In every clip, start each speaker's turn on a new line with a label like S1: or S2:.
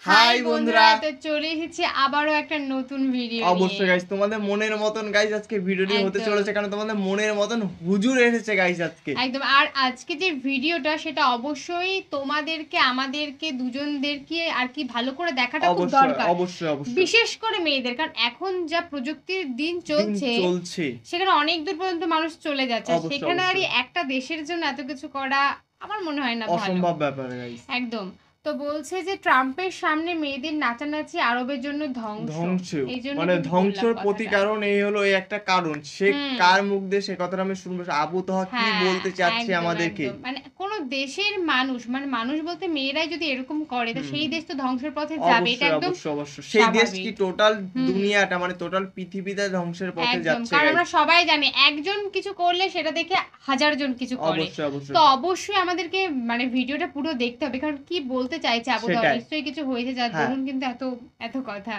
S1: High বন্ধুরা,
S2: তো চলে এসেছি আবারও একটা নতুন ভিডিও নিয়ে।
S1: অবশ্যই গাইস তোমাদের মনের মতন গাইস আজকে ভিডিওটি হতে চলেছে, কারণ তোমাদের মনের মতন হুজুর এসেছে গাইস আজকে।
S2: একদম। আর আজকে যে ভিডিওটা সেটা অবশ্যই তোমাদেরকে আমাদেরকে দুজনদেরকে আর কি ভালো করে দেখাটা খুব দরকার,
S1: অবশ্যই
S2: বিশেষ করে মেয়েদের, কারণ এখন যা প্রযুক্তির দিন চলছে সেখানে অনেক দূর পর্যন্ত মানুষ চলে যাচ্ছে। সেখানে আর একটা দেশের জন্য এত কিছু করা আমার মনে হয় না
S1: অসম্ভব ব্যাপার গাইস।
S2: একদম। তো বলছে যে ট্রাম্পের সামনে মেয়েদের নাচানাচি আরবের জন্য ধ্বংস,
S1: মানে ধ্বংসের প্রতিকারণ এই হলো এই একটা কারণ। সে কার মুখ দিয়ে সে কথাটা আমি শুনবো, আবু তাহা কি বলতে চাচ্ছে আমাদেরকে।
S2: মানে কোন দেশের মানুষ, মানে মানুষ বলতে মেয়েরাই যদি এরকম করে তো সেই দেশ তো ধ্বংসের পথে যাবে, এটা একদম
S1: অবশ্যই। সেই দেশ কি টোটাল দুনিয়াটা, মানে টোটাল পৃথিবীটা ধ্বংসের পথে যাচ্ছে।
S2: কারণ আমরা সবাই জানি একজন কিছু করলে সেটা দেখে হাজার জন কিছু করে। তো অবশ্যই আমাদেরকে মানে ভিডিওটা পুরো দেখতে হবে, কারণ কি বলতে চাইছে আবু তাহা, নিশ্চয়ই কিছু হয়েছে যার দরুন কিন্তু এত কথা।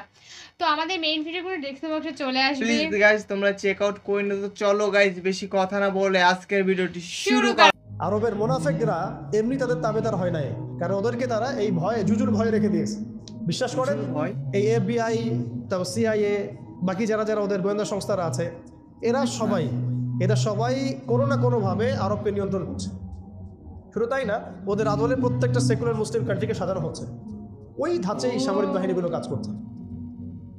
S2: তো আমাদের মেইন ভিডিওগুলো ডেসক্রিপশন বক্সে চলে আসবে,
S1: প্লিজ গাইস তোমরা চেক আউট করে নিও। তো চলো গাইস বেশি কথা না বলে আজকের ভিডিওটি শুরু কর।
S3: আরবের মুনাফিকরা এমনি তাদের তাবেদার হয় নাই, কারণ ওদেরকে তারা এই ভয়ে, জুজুর ভয়ে রেখে দিয়েছে। বিশ্বাস করেন, এই FBI, তারপর CIA, বাকি যারা যারা ওদের গোয়েন্দা সংস্থারা আছে, এরা সবাই কোনো না কোনোভাবে আরবকে নিয়ন্ত্রণ করছে। শুধু তাই না, ওদের আদলে প্রত্যেকটা সেকুলার মুসলিম কান্ট্রিকে সাজানো হচ্ছে। ওই ধাঁচে এই সামরিক বাহিনীগুলো কাজ করছে।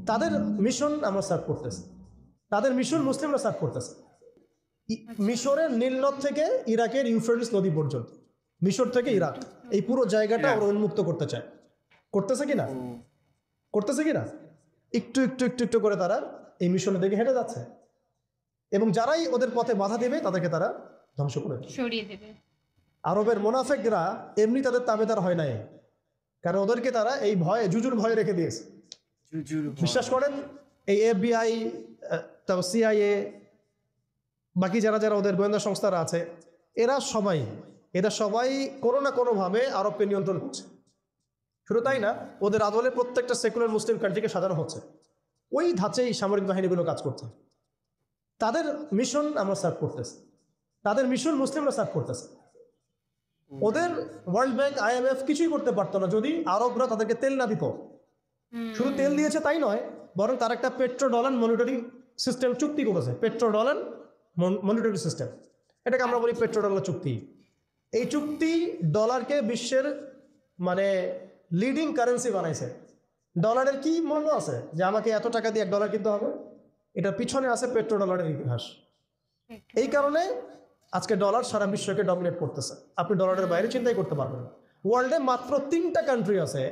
S3: তাদের মিশন আমরা সার্ভ করতেছি, তাদের মিশন মুসলিমরা সার্ভ করতেছে। মিশরের নীলনদ থেকে ইরাকের ইউফ্রেটিস নদী পর্যন্ত, মিশর থেকে ইরাক, এই পুরো জায়গাটা ওরা উন্মুক্ত করতে চায়। করতেছে কিনা একটু একটু একটু একটু করে তারা এই মিশনের দিকে হেঁটে যাচ্ছে, এবং যারাই ওদের পথে বাধা দেবে তাদেরকে তারা ধ্বংস করে
S2: সরিয়ে দেবে।
S3: আরবের মুনাফিকরা এমনি তাদের তাবেদার হয় নাই, কারণ ওদেরকে তারা এই ভয়ে, জুজুর ভয়ে রেখে দিয়েছে। বিশ্বাস করেন, এই FBI, তারপর CIA, বাকি যারা যারা ওদের গোয়েন্দা সংস্থারা আছে, এরা সবাই কোনো না কোনোভাবে আরবকে নিয়ন্ত্রণ করছে। শুধু তাই না, ওদের আদলে প্রত্যেকটা সেকুলার মুসলিম কান্ট্রিকে সাজানো হচ্ছে। ওই ধাঁচেই সামরিক বাহিনীগুলো কাজ করছে। তাদের মিশন আমরা সার্ভ করতেছি, তাদের মিশন মুসলিমরা সার্ভ করতেছে। ওদের ওয়ার্ল্ড ব্যাংক, IMF কিছুই করতে পারতো না যদি আরবরা তাদেরকে তেল না দিত। শুধু তেল দিয়েছে তাই নয়, বরং তার একটা পেট্রো ডলার মনিটরিং সিস্টেম চুক্তি করেছে। পেট্রো ডলার মনিটরিং সিস্টেম, এটাকে আমরা বলি পেট্রো ডলার চুক্তি। এই চুক্তি ডলারকে বিশ্বের মানে লিডিং কারেন্সি বানাইছে। ডলারের কি মূল্য আছে যে আমাকে এত টাকা দিয়ে $1 কিনতে হবে? এটার পিছনে আছে পেট্রো ডলারের ইতিহাস। এই কারণে আজকে ডলার সারা বিশ্বকে ডমিনেট করতেছে। আপনি ডলারের বাইরে চিন্তাই করতে পারবেন না। ওয়ার্ল্ডে মাত্র 3টা কান্ট্রি আছে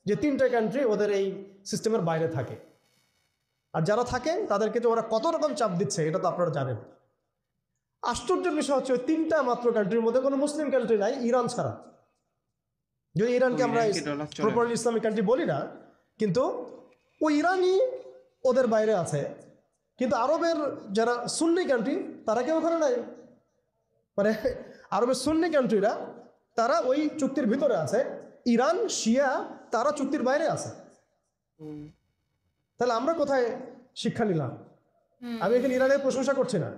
S3: যে 3টা কান্ট্রি ওদের এই সিস্টেমের বাইরে থাকে। আর যারা থাকে তাদেরকে যে ওরা কত রকম চাপ দিচ্ছে এটা তো আপনারা জানেন। আশ্চর্যের বিষয় হচ্ছে ওই 3টা মাত্র কান্ট্রির মধ্যে কোনো মুসলিম কান্ট্রি নাই, ইরান ছাড়া। যদি ইরানকে আমরা প্রপারলি ইসলামিক কান্ট্রি বলি না, কিন্তু ওই ইরানই ওদের বাইরে আছে। কিন্তু আরবের যারা সুন্নি কান্ট্রি তারা কেউ ওখানে নাই। মানে আরবের সুন্নি কান্ট্রিরা তারা ওই চুক্তির ভিতরে আছে, ইরান শিয়া তারা চুক্তির বাইরে আছে। তাহলে আমরা কোথায় শিক্ষা নিলাম? আমি এখানে ইরানের প্রশংসা করছি না,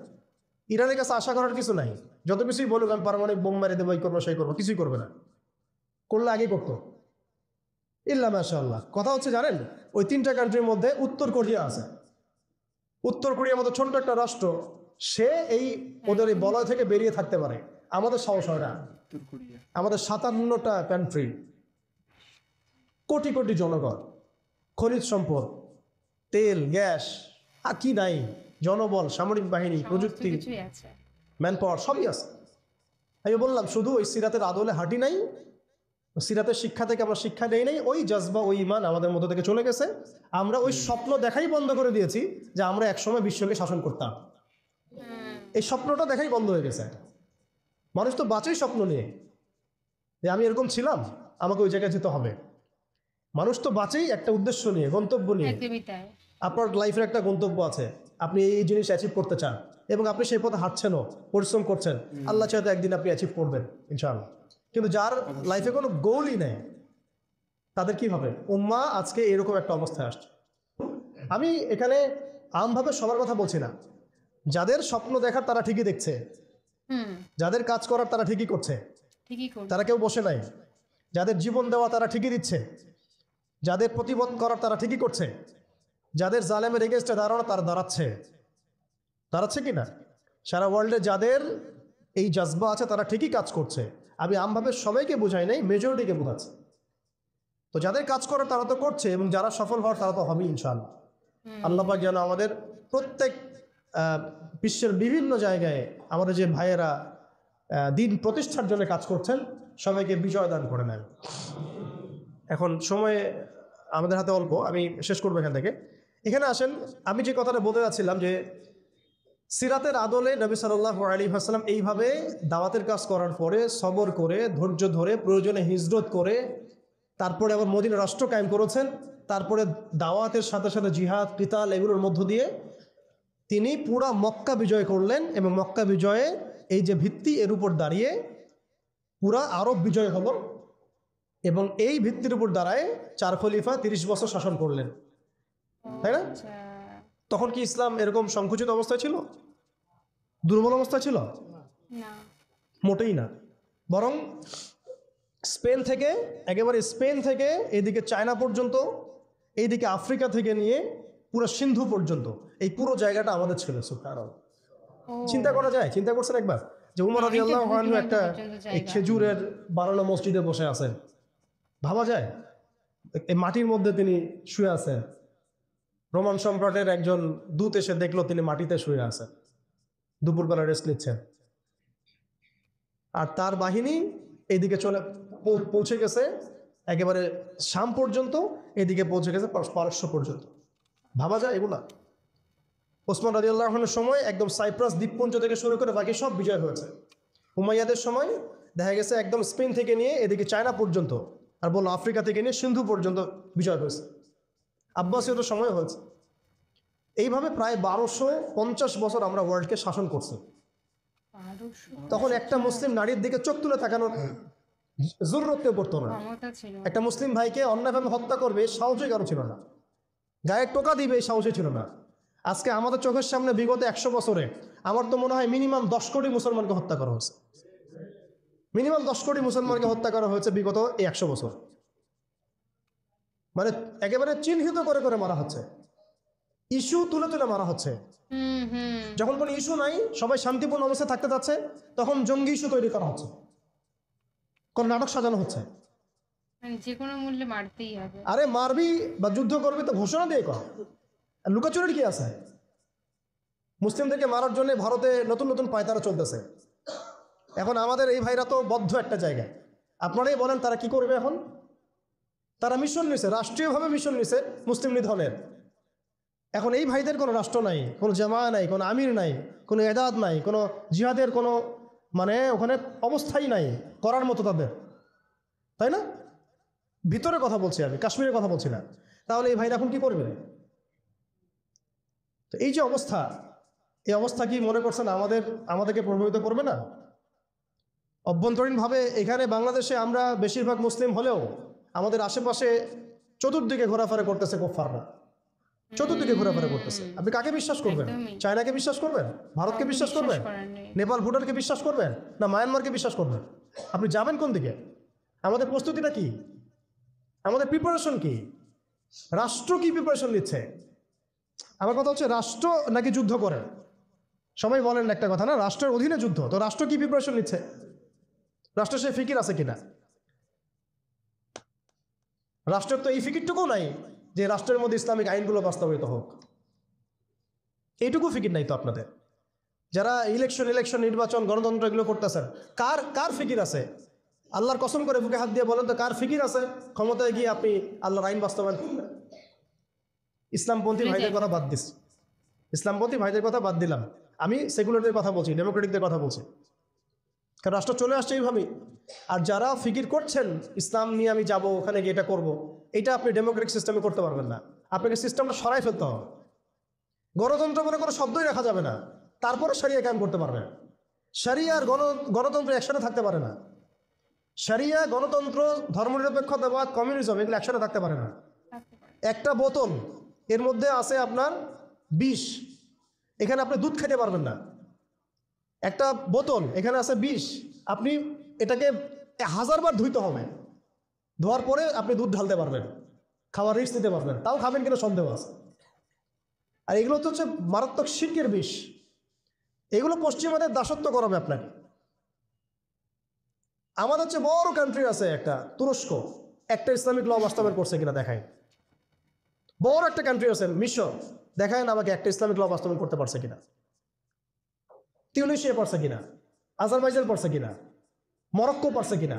S3: ইরানের কাছে আশা করার কিছু নাই। যত কিছুই বলুক আমি পারমাণবিক বোম মেরে দেবো, এই করবো সেই করবো, কিছুই করবে না। করলে আগে করতো ইল্লা মাশাআল্লাহ। কথা হচ্ছে জানেন, ওই 3টা কান্ট্রির মধ্যে উত্তর কোরিয়া আছে। উত্তর কোরিয়ার মতো ছোট্ট একটা রাষ্ট্র, সে এই ওদের এই বলয় থেকে বেরিয়ে থাকতে পারে। আমাদের সাহস হয় না। আমাদের 57টা কান্ট্রি, কোটি কোটি জনগণ, খনিজ সম্পদ, তেল, গ্যাস, আর কি নাই, জনবল, সামরিক বাহিনী, প্রযুক্তি, ম্যান পাওয়ার সবই আছে। আমি বললাম শুধু ওই সিরাতের আদলে হাঁটি নাই, সিরাতের শিক্ষা থেকে আমরা শিক্ষা নেই নাই, ওই জজবা, ওই ইমান আমাদের মধ্যে থেকে চলে গেছে। আমরা ওই স্বপ্ন দেখাই বন্ধ করে দিয়েছি যে আমরা একসময় বিশ্বকে শাসন করতাম। এই স্বপ্নটা দেখাই বন্ধ হয়ে গেছে। মানুষ তো বাঁচেই স্বপ্ন নিয়ে যে আমি এরকম ছিলাম, আমাকে ওই জায়গায় যেতে হবে। মানুষ তো বাঁচেই একটা উদ্দেশ্য নিয়ে, গন্তব্য নিয়ে। আপনার লাইফের একটা গন্তব্য আছে, আপনি এই জিনিস অ্যাচিভ করতে চান এবং আপনি সেই পথে হাঁটছেনও, পরিশ্রম করছেন। আল্লাহ চাইতে একদিন আপনি অ্যাচিভ করবেন ইনশাআল্লাহ। কিন্তু যার লাইফে কোনো গোলই নেই, তাদের কি হবে? উম্মাহ আজকে এরকম একটা অবস্থায় আসছে। আমি এখানে আমভাবে সবার কথা বলছি না। যাদের স্বপ্ন দেখার তারা ঠিকই দেখছে, যাদের কাজ করার তারা ঠিকই করছে, তারা কেউ বসে নাই। যাদের জীবন দেওয়া তারা ঠিকই দিচ্ছে, যাদের প্রতিবাদ করার তারা ঠিকই করছে, যাদের জালেমের এগেনস্টে দাঁড়ানো তারা দাঁড়াচ্ছে কি না? সারা ওয়ার্ল্ডে যাদের এই জজবা আছে তারা ঠিকই কাজ করছে। আমি আমভাবে সবাইকে বোঝাই নাই, মেজরিটিকে বোঝাচ্ছি। তো যাদের কাজ করে তারা তো করছে, এবং যারা সফল হওয়ার তারা তো হবেই ইনশাআল্লাহ। আল্লাহ পাক যেন আমাদের প্রত্যেক বিশ্বের বিভিন্ন জায়গায় আমাদের যে ভাইয়েরা দিন প্রতিষ্ঠার জন্য কাজ করছেন সবাইকে বিজয় দান করে নেন। এখন সময় আমাদের হাতে অল্প, আমি শেষ করবো এখান থেকে। এখানে আসেন, আমি যে কথাটা বলতে যাচ্ছিলাম যে সিরাতের আদলে নবী সাল্লাল্লাহু আলাইহি ওয়াসাল্লাম এইভাবে দাওয়াতের কাজ করার পরে সবর করে, ধৈর্য ধরে, প্রয়োজনে হিজরত করে, তারপরে আবার মদিনা রাষ্ট্র কায়েম করেছেন। তারপরে দাওয়াতের সাথে সাথে জিহাদ, কিতাল এগুলোর মধ্য দিয়ে তিনি পুরা মক্কা বিজয় করলেন, এবং মক্কা বিজয়ে এই যে ভিত্তি এর উপর দাঁড়িয়ে পুরা আরব বিজয় হলো, এবং এই ভিত্তির উপর দাঁড়ায় 4 খলিফা 30 বছর শাসন করলেন, তাই না? তখন কি ইসলাম এরকম সংকুচিত অবস্থায় ছিল, দুর্বল অবস্থায় ছিল?
S2: না,
S3: মোটেই না। বরং স্পেন থেকে এইদিকে চায়না পর্যন্ত, এইদিকে আফ্রিকা থেকে নিয়ে পুরো সিন্ধু পর্যন্ত এই পুরো জায়গাটা আমাদের ছিল। সুবহানাল্লাহ। চিন্তা করা যায়? চিন্তা করছেন একবার যে উমর রাদিয়াল্লাহু আনহু একটা এই খেজুরের বানানো মসজিদে বসে আছেন? ভাবা যায়? এই মাটির মধ্যে তিনি শুয়ে আছেন। রোমান সম্রাটের একজন দূত এসে দেখলো তিনি মাটিতে শুয়ে আছেন, দুপুরবেলা রেস্ট নিচ্ছেন। আর তার বাহিনী এইদিকে পৌঁছে গেছে একেবারে শাম পর্যন্ত, এদিকে পৌঁছে গেছে পারস্য পর্যন্ত। ভাবা যায় এগুলা? ওসমান রাদিয়াল্লাহু আনহুর সময় একদম সাইপ্রাস দ্বীপপুঞ্জ থেকে শুরু করে বাকি সব বিজয় হয়েছে। উমাইয়াদের সময় দেখা গেছে একদম স্পেন থেকে নিয়ে এদিকে চায়না পর্যন্ত, আর বললো আফ্রিকা থেকে নিয়ে সিন্ধু পর্যন্ত বিজয় হয়েছে। আব্বাসীয়দের সময় হয়েছে। এইভাবে প্রায় 1250 বছর আমরা ওয়ার্ল্ডকে শাসন করছি। তখন একটা মুসলিম নারীর দিকে চোখ তুলে তাকানোর জরুরত পড়তো না। একটা মুসলিম ভাইকে অন্যায়ভাবে হত্যা করবে সাহসই কারো ছিল না, গায়ে টোকা দিবে এই সাহসই ছিল না। আজকে আমাদের চোখের সামনে বিগত 100 বছরে আমার তো মনে হয় মিনিমাম 10 কোটি মুসলমানকে হত্যা করা হয়েছে। মিনিমাম 10 কোটি মুসলমানকে হত্যা করা হয়েছে বিগত এই 100 বছর। মানে একেবারে চিহ্নিত করে করে মারা হচ্ছে, ইস্যু তুলে তুলে মারা হচ্ছে। যখন কোনো ইস্যু নাই, সবাই শান্তিপূর্ণ অবস্থায় থাকতে যাচ্ছে, তখন জঙ্গি ইস্যু তৈরি করা হচ্ছে, কোন নাটক সাজানো হচ্ছে।
S2: যে কোনো মূল্যে মারতেই হবে।
S3: আরে মারবি বা যুদ্ধ করবি তো ঘোষণা দিয়ে কর, আর লুকাচুরির কি আছে? মুসলিমদেরকে মারার জন্য ভারতে নতুন নতুন পায়তারা চলতেছে। এখন আমাদের এই ভাইরা তো বদ্ধ একটা জায়গায়। আপনারাই বলেন তারা কি করবে এখন? তারা মিশন নিছে, রাষ্ট্রীয়ভাবে মিশন নিছে মুসলিম নিধনের। এখন এই ভাইদের কোনো রাষ্ট্র নাই, কোনো জামা নাই, কোনো আমির নাই, কোনো এদাদ নাই, কোনো জিহাদের কোনো মানে ওখানে অবস্থাই নাই করার মতো তাদের, তাই না? ভিতরে কথা বলছি আমি, কাশ্মীরের কথা বলছি না। তাহলে এই ভাইরা এখন কি করবে? তো এই যে অবস্থা, এই অবস্থা কি মনে করছেন আমাদেরকে প্রভাবিত করবে না? অভ্যন্তরীণভাবে এখানে বাংলাদেশে আমরা বেশিরভাগ মুসলিম হলেও আমাদের আশেপাশে চতুর্দিকে ঘোরাফেরা করতেছে কুফাররা, চতুর্দিকে ঘোরাফেরা করতেছে। আপনি কাকে বিশ্বাস করবেন? চায়নাকে বিশ্বাস করবেন? ভারতকে বিশ্বাস করবেন? নেপাল ভুটানকে বিশ্বাস করবেন? না মায়ানমারকে বিশ্বাস করবেন? আপনি যাবেন কোন দিকে? আমাদের প্রস্তুতিটা কি? আমাদের প্রিপারেশন কি? রাষ্ট্র কি প্রিপারেশন নিচ্ছে? আমার কথা হচ্ছে রাষ্ট্র নাকি যুদ্ধ করে? সবাই বলেন একটা কথা না, রাষ্ট্রের অধীনে যুদ্ধ। তো রাষ্ট্র কি প্রিপারেশন নিচ্ছে? রাষ্ট্রের সে ফিকির আছে কিনা? রাষ্ট্রের তো এই ফিকিরটুকু নাই যে রাষ্ট্রের মধ্যে ইসলামিক আইনগুলো বাস্তবায়িত হোক, এইটুকু ফিকির নাই তো আপনাদের। যারা ইলেকশন নির্বাচন গণতন্ত্র এগুলো করতেছেন, কার ফিকির আছে? আল্লাহর কসম করে বুকে হাত দিয়ে বলেন তো কার ফিকির আছে ক্ষমতায় গিয়ে আপনি আল্লাহর আইন বাস্তবায়ন করবেন? ইসলামপন্থী ভাইদের কথা বাদ দিস, ইসলামপন্থী ভাইদের কথা বাদ দিলাম, আমি সেকুলারদের কথা বলছি, ডেমোক্রেটিকদের কথা বলছি। কারণ রাষ্ট্র চলে আসছে এইভাবেই। আর যারা ফিকির করছেন ইসলাম নিয়ে আমি যাব ওখানে গিয়ে এটা করবো, এটা আপনি ডেমোক্রেটিক সিস্টেমে করতে পারবেন না। আপনাকে সিস্টেমটা সরাই ফেলতে হবে। গণতন্ত্র বলে কোনো শব্দই রাখা যাবে না, তারপরে শরিয়া কায়েম করতে পারবেন। শরিয়া আর গণতন্ত্র একসাথে থাকতে পারে না। শরিয়া, গণতন্ত্র, ধর্মনিরপেক্ষতাবাদ, কমিউনিজম এগুলো একসাথে থাকতে পারে না। একটা বোতল, এর মধ্যে আছে আপনার বিষ, এখানে আপনি দুধ খেতে পারবেন না। একটা বোতল, এখানে আছে বিষ, আপনি এটাকে 1000 বার ধুইতে হবে, ধোয়ার পরে আপনি দুধ ঢালতে পারবেন। খাওয়ার রিস্ক নিতে পারবেন, তাও খাবেন কিনা সন্দেহ আছে। আর এগুলো তো হচ্ছে মারাত্মক শিরকের বিষ। এগুলো পশ্চিমাদের দাসত্ব করাবে আপনাকে। আমাদের হচ্ছে বড় কান্ট্রি আছে একটা তুরস্ক, একটা ইসলামিক ল বাস্তবায়ন করছে কিনা দেখায়। বড় একটা কান্ট্রি আছে মিশর, দেখায় না আমাকে একটা ইসলামিক ল বাস্তবায়ন করতে পারছে কিনা। তিউনিসিয়া পারছে কিনা, আজারবাইজান পারছে কিনা, মরক্কো পারছে কিনা,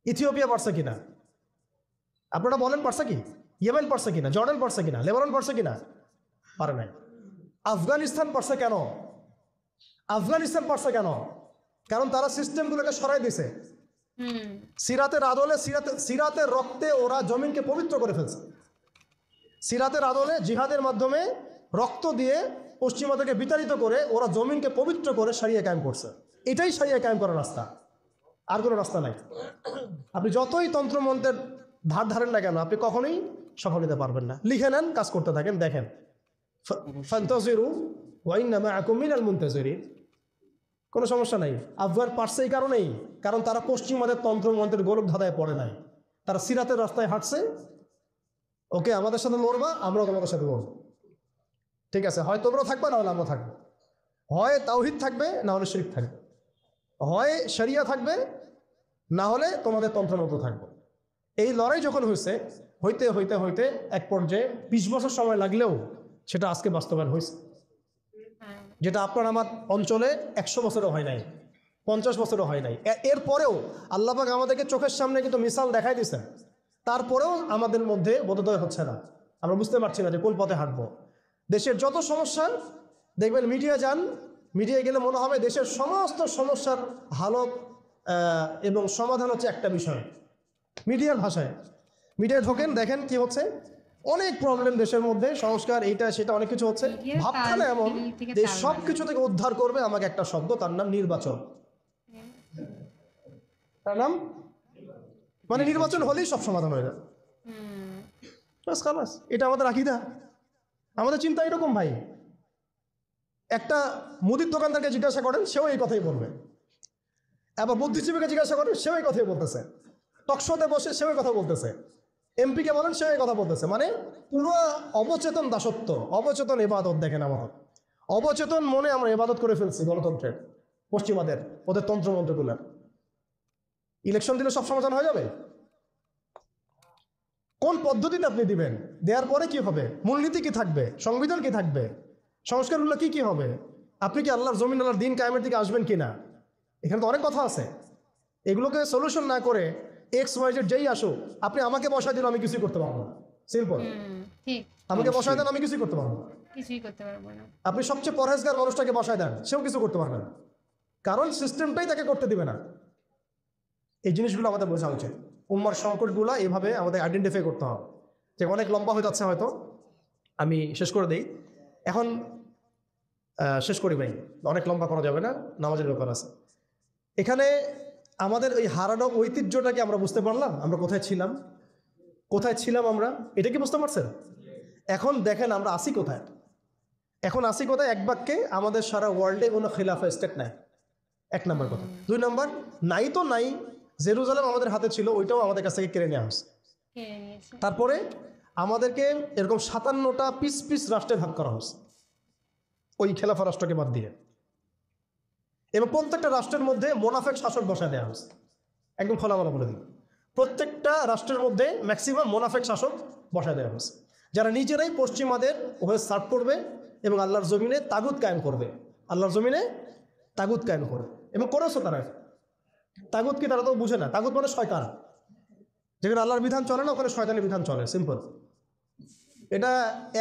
S3: ইথিওপিয়া পারছে কিনা, আপনারা বলেন পারছে কি? ইয়েমেন পারছে কিনা, জর্ডান পারছে কিনা, লেবানন পারছে কিনা? পারে নাই। আফগানিস্তান পারছে কেন? আফগানিস্তান পারছে কেন? কারণ তারা সিস্টেমগুলোকে সরাই দিছে। সিরাতের আদলে, সিরাতের রক্তে ওরা জমিনকে পবিত্র করে ফেলছে। সিরাতের আদলে জিহাদের মাধ্যমে রক্ত দিয়ে পশ্চিমাদেরকে বিতাড়িত করে ওরা জমিনকে পবিত্র করে শরিয়া কায়েম করছে। এটাই শরিয়া কায়েম করার রাস্তা, আর কোনো রাস্তা নাই। আপনি যতই তন্ত্রমন্ত্রের ধার ধারেন না কেন, আপনি কখনোই সফল হতে পারবেন না। লিখে নেন, কাজ করতে থাকেন, দেখেন ফান্তাজিরু ওয়া ইন্না মাআকুম মিনাল মুনতাজিরিন। কোনো সমস্যা নাই। আফগান পারছে এই কারণেই, কারণ তারা পশ্চিমাদের তন্ত্রমন্ত্রের গোলক ধাঁধায় পড়ে নাই। তারা সিরাতের রাস্তায় হাঁটছে। ওকে, আমাদের সাথে লড়বা, আমরাও তোমাদের সাথে লড়বো। ঠিক আছে, হয় তোমরাও থাকবে, না হলে আমরা থাকবো। হয় তাওহীদ থাকবে, না হলে শিরক থাকবে। হয় শরিয়া থাকবে, না হলে তোমাদের তন্ত্রমন্ত্র থাকবে। এই লড়াই যখন হইতে হইতে হইতে এক পর্যায়ে 20 বছর সময় লাগলেও সেটা আজকে বাস্তবায়ন হয়েছে। যেটা আপনার আমার অঞ্চলে 100 বছরও হয় নাই, 50 বছরও হয় নাই। এরপরেও আল্লাহ পাক আমাদেরকে চোখের সামনে কিন্তু মিসাল দেখাই দিয়েছেন। তারপরেও আমাদের মধ্যে বোধোদয় হচ্ছে না, আমরা বুঝতে পারছি না যে কোন পথে হাঁটবো। দেশের যত সমস্যা দেখবেন, মিডিয়া যান, মিডিয়ায় গেলে মনে হবে দেশের সমস্ত সমস্যার হালত এবং সমাধান হচ্ছে একটা বিষয়। মিডিয়ার ভাষায় মিডিয়ায় ঢোকেন, দেখেন কি হচ্ছে। অনেক প্রবলেম দেশের মধ্যে, সংস্কার এইটা সেটা অনেক কিছু হচ্ছে। ভাবখানা এমন যে সব কিছু থেকে উদ্ধার করবে আমাকে একটা শব্দ, তার নাম নির্বাচন। তার নাম মানে নির্বাচন হলেই সব সমাধান হয়ে যাবে। বাস খালাস, এটা আমাদের আকীদা, আমাদের চিন্তা এরকম ভাই। একটা মুদির দোকানদারকে জিজ্ঞাসা করেন, সেও এই কথাই বলবে। আবার বুদ্ধিজীবীকে জিজ্ঞাসা করেন, সেও এই কথাই বলতেছে। টকশোতে বসে সেও এই কথা বলতেছে। এমপিকে বলেন, সেও এই কথা বলতেছে। মানে পুরো অবচেতন দাসত্ব, অবচেতন ইবাদত। দেখেন আমাদের অবচেতন মনে আমরা ইবাদত করে ফেলছি গণতন্ত্রের, পশ্চিমাদের, ওদের তন্ত্রমন্ত্রগুলোর। ইলেকশন দিলে সব সমাধান হয়ে যাবে? কোন পদ্ধতিতে আপনি দিবেন? দেওয়ার পরে কি হবে? মূলনীতি কি থাকবে? সংবিধান কি থাকবে? সংস্কারগুলো কি কি হবে? আপনি কি আল্লাহর জমিন, আল্লাহর দিন কায়েমের দিকে আসবেন কিনা? এখানে তো অনেক কথা আছে। এগুলোকে সলিউশন না করে XYZ যেই আসুক, আপনি আমাকে বসায় দিলে আমি কিছুই করতে পারবো না। সিম্পল। আমাকে বসায় দেন, আমি কিছুই করতে পারবো না, কিছুই করতে পারবো না। আপনি সবচেয়ে পরহেজগার মানুষটাকে বসায় দেন, সেও কিছু করতে পারবে না, কারণ সিস্টেমটাই তাকে করতে দিবে না। এই জিনিসগুলো আমাদের বোঝা উচিত। উম্মার সংকটগুলো এইভাবে আমাদের আইডেন্টিফাই করতে হবে। যে অনেক লম্বা হয়ে যাচ্ছে, হয়তো আমি শেষ করে দিই এখন। শেষ করি ভাই, অনেক লম্বা করা যাবে না, নামাজের ব্যাপার আছে। এখানে আমাদের ওই হারানো ঐতিহ্যটাকে আমরা বুঝতে পারলাম, আমরা কোথায় ছিলাম আমরা, এটা কি বুঝতে পারছেন? এখন দেখেন আমরা আসি কোথায়। এখন আসি কোথায়? এক বাক্যে, আমাদের সারা ওয়ার্ল্ডে কোনো খিলাফা স্টেট নাই, 1 নম্বর কথা। 2 নম্বর, নাই তো নাই, জেরুজালেম আমাদের হাতে ছিল, ওইটাও আমাদের কাছ থেকে কেড়ে নেওয়া হয়েছে। তারপরে আমাদেরকে এরকম 57টা পিস পিস রাষ্ট্রে ভাগ করা হয়েছে, ওই খেলাফা রাষ্ট্রকে বাদ দিয়ে। এবং প্রত্যেকটা রাষ্ট্রের মধ্যে মোনাফেক শাসক বসায় দেওয়া হয়েছে। একদম খোলামেলা বলে দিই, প্রত্যেকটা রাষ্ট্রের মধ্যে ম্যাক্সিমাম মোনাফেক শাসক বসায় দেওয়া হয়েছে, যারা নিজেরাই পশ্চিমাদের ওভাবে সার্ভ করবে এবং আল্লাহর জমিনে তাগুত কায়েম করবে। আল্লাহর জমিনে তাগুত কায়েম করবে এবং করেছে তারা। তাগুত কি তারা তো বুঝে না। তাগুত মানে শয়তান। যেখানে আল্লাহর বিধান চলে না, ওখানে শয়তানের বিধান চলে, সিম্পল। এটা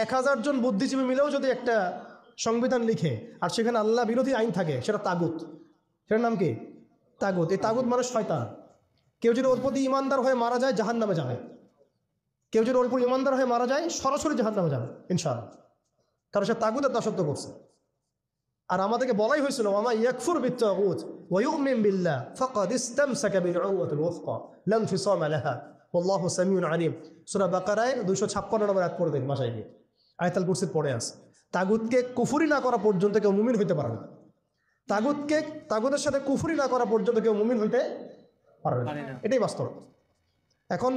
S3: 1000 জন বুদ্ধিজীবী মিলেও যদি একটা সংবিধান লিখে আর সেখানে আল্লাহ বিরোধী আইন থাকে, সেটা তাগুত। সেটার নাম কি? তাগুত। এই তাগুত মানে শয়তান। কেউ যদি ওর প্রতি ইমানদার হয়ে মারা যায়, জাহান্নামে যাবে। কেউ যদি ওর উপর ইমানদার হয়ে মারা যায়, সরাসরি জাহান্নামে যাবে ইনশাআল্লাহ, কারণ সে তাগুতের দাসত্ব করছে। আর আমাদেরকে বলাই হয়েছিল, ওয়া মা ইয়াকফুর বিত-তাগুত ওয়া ইউমিন বিল্লাহ ফাকাদ ইসতামসাকা বিল-উরওয়াতিল ওয়াসকা লা ইনফিসামা লাহা ওয়াল্লাহু সামিউন আলিম। সূরা বাকারায় 256 নম্বর আয়াত পড়ে দিন বাসায় গিয়ে, আয়াতুল কুরসির পড়ে আছে। তাগুতকে কুফরি না করা পর্যন্ত কেউ মুমিন হইতে পারে না। তাগুতের সাথে কুফরি না করা পর্যন্ত কেউ মুমিন হইতে পারবে না, এটাই বাস্তব। এখন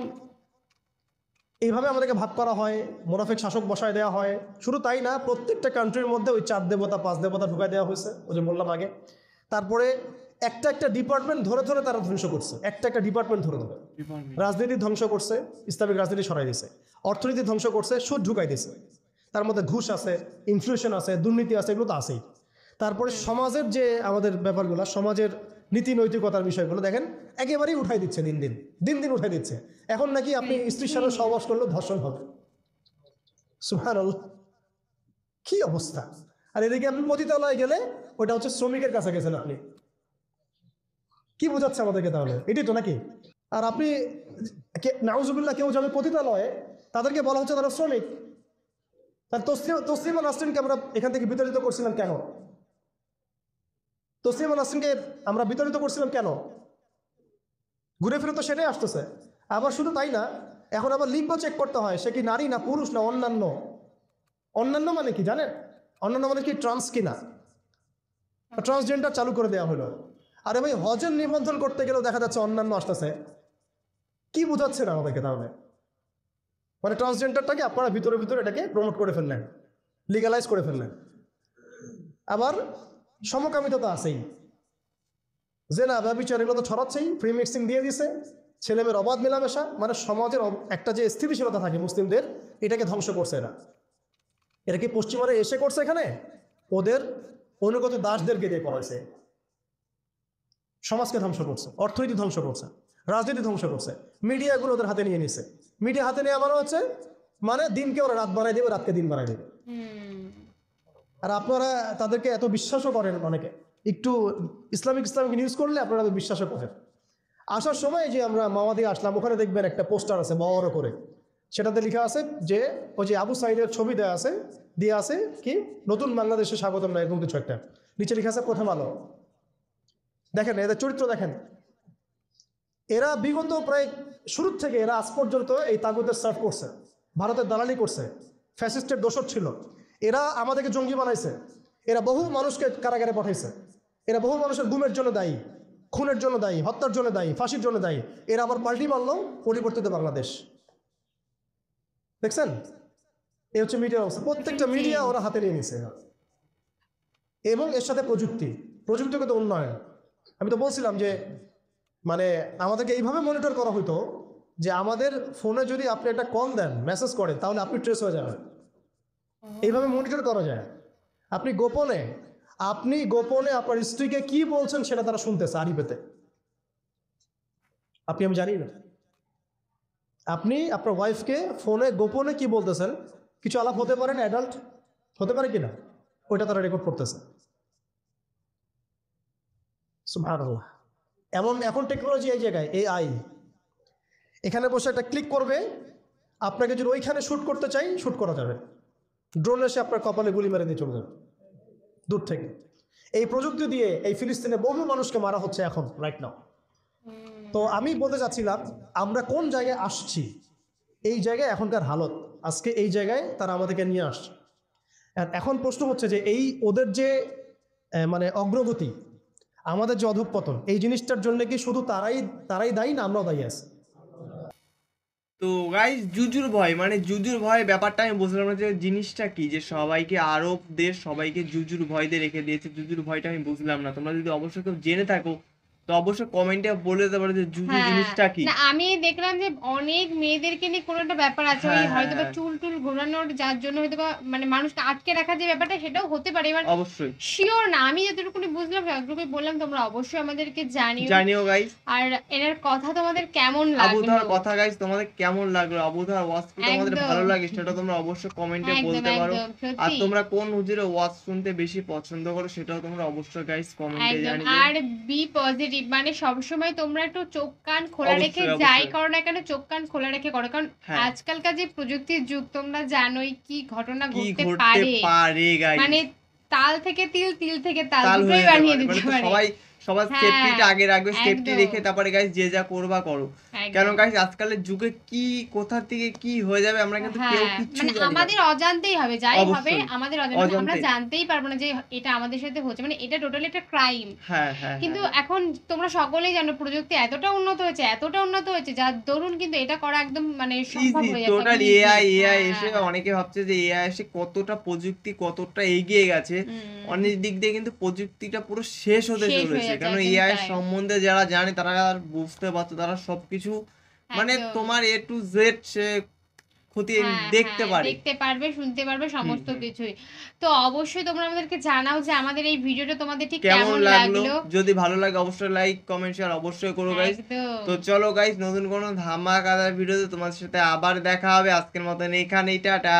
S3: এইভাবে আমাদেরকে ভাগ করা হয়, মোনাফেক শাসক বসায় দেওয়া হয়। শুধু তাই না, প্রত্যেকটা কান্ট্রির মধ্যে ওই 4 দেবতা 5 দেবতা ঢুকাই দেওয়া হয়েছে, ওই যে বললাম আগে। তারপরে একটা একটা ডিপার্টমেন্ট ধরে ধরে তারা ধ্বংস করছে, একটা ডিপার্টমেন্ট ধরে ধরে। রাজনীতি ধ্বংস করছে, ইসলামিক রাজনীতি সরাই দিছে। অর্থনীতি ধ্বংস করছে, সুদ ঢুকাই দিছে। তার মধ্যে ঘুষ আছে, ইনফ্লেশন আছে, দুর্নীতি আছে, এগুলো তো আছেই। তারপরে সমাজের যে আমাদের ব্যাপারগুলো, সমাজের নীতি নৈতিকতার বিষয়গুলো দেখেন একেবারেই উঠাই দিচ্ছে, দিন দিন উঠাই দিচ্ছে। এখন নাকি আপনি স্ত্রীর সাথে সহবাস করলেও ধর্ষণ হবে। সুবহানাল্লাহ, কি অবস্থা! আর এদিকে আপনি পতিতালয়ে গেলে ওটা হচ্ছে শ্রমিকের কাছে গেছেন আপনি। কি বোঝাচ্ছে আমাদেরকে তাহলে? এটাই তো নাকি? আর আপনি নাউজুবিল্লাহ কেউ যাবে পতিতালয়ে, তাদেরকে বলা হচ্ছে তারা শ্রমিক। তার তসলিমা নাসরিনকে আমরা এখান থেকে বিতাড়িত করছিলাম কেন? তসলিমা নাসরিনকে আমরা বিতাড়িত করছিলাম কেন? ঘুরে ফিরে তো সেটাই আসতেছে। আবার শুধু তাই না, এখন আবার লিঙ্গ চেক করতে হয়, সে কি নারী না পুরুষ না অন্যান্য। অন্যান্য মানে কি জানেন? অন্যান্য মানে কি ট্রান্স কিনা, ট্রান্সজেন্ডার চালু করে দেওয়া হলো। আরে ভাই, হজের নিবন্ধন করতে গেলেও দেখা যাচ্ছে অন্যান্য আসতেছে। কি বোঝাচ্ছে না আমাদেরকে তাহলে? মানে ট্রান্সজেন্ডারটাকে আপনারা ভিতরে ভিতরে এটাকে প্রমোট করে ফেললেন, লিগালাইজ করে ফেললেন। আবার সমকামিতা তো আছেই, জেনা ব্যভিচার এগুলো তো ছড়াচ্ছেই, ফ্রি মিক্সিং দিয়ে দিছে, ছেলেমেয়ের অবাধ মেলামেশা। মানে সমাজের একটা যে স্থিতিশীলতা থাকে মুসলিমদের, এটাকে ধ্বংস করছে এরা। এরা কি পশ্চিমারা এসে করছে এখানে? ওদের অনুগত দাসদেরকে দিয়ে করাইছে। সমাজকে ধ্বংস করছে, অর্থনীতি ধ্বংস করছে, রাজনীতি ধ্বংস করছে, মিডিয়াগুলো ওদের হাতে নিয়ে নিছে। মিডিয়া হাতে নেওয়া মানে হচ্ছে মানে দিনকে ওরা রাত বানাই দেবে, রাতকে দিন বানাই দেবে। আর আপনারা তাদেরকে এত বিশ্বাসও করেন, অনেকে একটু ইসলামিক নিউজ করলে আপনারা বিশ্বাসও করেন। আসার সময় যে আমরা মাওয়াদি আসলাম, ওখানে দেখবেন একটা পোস্টার আছে বড় করে, সেটাতে লেখা আছে যে ওই যে আবু সাইদের ছবি দেওয়া আছে, দিয়ে আছে কি নতুন বাংলাদেশে স্বাগতম না এরকম কিছু একটা, নিচে লেখা আছে প্রথম আলো। দেখেন এদের চরিত্র দেখেন। এরা বিগত প্রায় শুরু থেকে এরা আজ পর্যন্ত এই তাগুতের সার্ভ করছে, ভারতের দালালি করছে, ফ্যাসিস্টের দোসর ছিল। এরা আমাদেরকে জঙ্গি বানাইছে, এরা বহু মানুষকে কারাগারে পাঠাইছে, এরা বহু মানুষের গুমের জন্য দায়ী, খুনের জন্য দায়ী, হত্যার জন্য দায়ী, ফাঁসির জন্য দায়ী। এরা আবার পাল্টি মারল পরিবর্তিত বাংলাদেশ। দেখছেন? এই হচ্ছে মিডিয়ার অবস্থা। প্রত্যেকটা মিডিয়া ওরা হাতে নিয়ে নিছে। এবং এর সাথে প্রযুক্তিগত উন্নয়ন। আমি তো বলছিলাম যে মানে আমাদেরকে এইভাবে মনিটর করা হতো যে আমাদের ফোনে যদি আপনি একটা কল দেন, মেসেজ করেন, তাহলে আপনি ট্রেস হয়ে যাবেন। এইভাবে মনিটর করা যায়। আপনি গোপনে আপনার স্ত্রীকে কি বলছেন সেটা তারা শুনতেছে আরিফেতে। আমি জানি না। আপনি আপনার ওয়াইফকে ফোনে গোপনে কি বলতেছেন, কিছু আলাপ হতে পারে না, অ্যাডাল্ট হতে পারে কিনা, ওইটা তারা রেকর্ড করতেছে। সুবহানাল্লাহ। এখন টেকনোলজি এই জায়গায়, AI এখানে বসে একটা ক্লিক করবে, আপনাকে যদি ওইখানে শ্যুট করতে চাই শ্যুট করা যাবে। ড্রোন এসে আপনার কপালে গুলি মেরে দিয়ে চলে যাবে দূর থেকে। এই প্রযুক্তি দিয়ে এই ফিলিস্তিনে বহু মানুষকে মারা হচ্ছে এখন রাইট নাও। তো আমি বলতে চাচ্ছিলাম আমরা কোন জায়গায় আসছি, এই জায়গায় এখনকার হালত, আজকে এই জায়গায় তারা আমাদেরকে নিয়ে আসছে। আর এখন প্রশ্ন হচ্ছে যে এই ওদের যে মানে অগ্রগতি, আমাদের যে অধঃপতন, এই জিনিসটার জন্য কি শুধু তারাই দায়ী না আমরাও দায়ী আছি?
S1: তো গাইস জুজুর ভয় ব্যাপারটা আমি বুঝলাম না যে জিনিসটা কি, যে সবাইকে আরব দেশ সবাইকে জুজুর ভয় দিয়ে রেখে দিয়েছে। জুজুর ভয়টা আমি বুঝলাম না। তোমরা যদি অবশ্যই কেউ জেনে থাকো তো অবশ্যই কমেন্টে বলে দিতে পারো যে জুজু জিনিসটা কি।
S2: না আমি দেখলাম যে অনেক মেয়েদেরকে নিয়ে কোনো একটা ব্যাপার আছে, ওই হয়তোবা চুল ঘোরানোর, যার জন্য হয়তোবা মানে মানুষকে আটকে রাখা যে ব্যাপারটা, সেটাও হতে পারে। এবার
S1: অবশ্যই
S2: শিওর না, আমি যতটুকু বুঝলাম যতটুকুই বললাম, তোমরা অবশ্যই আমাদেরকে জানিও
S1: গাইস।
S2: আর এর কথা তোমাদের কেমন লাগলো,
S1: আবুধার কথা গাইস তোমাদের কেমন লাগলো, আবুধার ওয়াজ কি তোমাদের ভালো লাগে সেটা তোমরা অবশ্যই কমেন্টে বলতে পারো। আর তোমরা কোন হুজুরের ওয়াজ শুনতে বেশি পছন্দ করো সেটাও তোমরা অবশ্যই গাইস কমেন্টে জানিও।
S2: আর বি পজিটিভ, মানে সবসময় তোমরা একটু চোখ কান খোলা রেখে যাই করো না কেন, চোখ কান খোলা রেখে করো, কারণ আজকালকার যে প্রযুক্তির যুগ তোমরা জানোই কি ঘটনা ঘটতে পারে।
S1: গাইস
S2: মানে তাল থেকে তিল, তিল থেকে তাল দুটোই বানিয়ে দিতে পারে।
S1: সবার
S2: হ্যাঁ,
S1: সেফটিটা আগে রাখবে, সেফটি
S2: একদম।
S1: রেখে তারপরে গাইস যে যা করবা করো।
S2: একদম।
S1: কারণ গাইস আজকালের যুগে কি কোথা থেকে কি হয়ে যাবে আমরা কিন্তু কেউ
S2: হ্যাঁ,
S1: কিচ্ছু
S2: মানে
S1: জানি না।
S2: আমাদের অজান্তেই হবে, যাই হবে
S1: অবশ্যই
S2: আমাদের অজান্তে, আমরা
S1: অজান্তে।
S2: জানতেই পারবো না যে এটা আমাদের সাথে হচ্ছে, মানে এটা টোটালি একটা ক্রাইম।
S1: হ্যাঁ হ্যাঁ
S2: কিন্তু
S1: হ্যাঁ।
S2: এখন তোমরা সকলেই জানো প্রযুক্তি এতটা উন্নত হয়েছে, এতটা উন্নত হয়েছে, যার দরুন কিন্তু এটা করা একদম মানে সম্ভব
S1: ইজি
S2: হয়ে যাচ্ছে
S1: টোটাল
S2: একদম easy।
S1: এআই
S2: হ্যাঁ,
S1: এসে
S2: হ্যাঁ।
S1: অনেকে ভাবছে যে এআই এসে কতটা প্রযুক্তি কতটা এগিয়ে গেছে, অনেক দিক দিয়ে কিন্তু প্রযুক্তিটা পুরো শেষ হতে
S2: শেষ হয়ে
S1: চলেছে।
S2: যাচ্ছে,
S1: কারণ
S2: একদমই
S1: এআই
S2: তাই।
S1: সম্বন্ধে যারা জানে তারা আর বুঝতে পারছে, তারা সবকিছু মানে
S2: একদম।
S1: তোমার এ টু জেড সে খতিয়ে
S2: হ্যাঁ,
S1: দেখতে
S2: হ্যাঁ,
S1: পারে।
S2: দেখতে পারবে, শুনতে পারবে, সমস্ত
S1: হুম।
S2: কিছুই। তো অবশ্যই তোমরা আমাদেরকে জানাও যে আমাদের এই ভিডিওটা তোমাদের ঠিক
S1: কেমন
S2: কেমন
S1: লাগলো,
S2: লাগলো।
S1: যদি ভালো লাগে অবশ্যই লাইক কমেন্ট শেয়ার অবশ্যই করো গাইস।
S2: একদম।
S1: তো চলো গাইস, নতুন কোনো ধামাকাদার ভিডিওতে তোমাদের সাথে আবার দেখা হবে। আজকের মতন এখানেই, টাটা।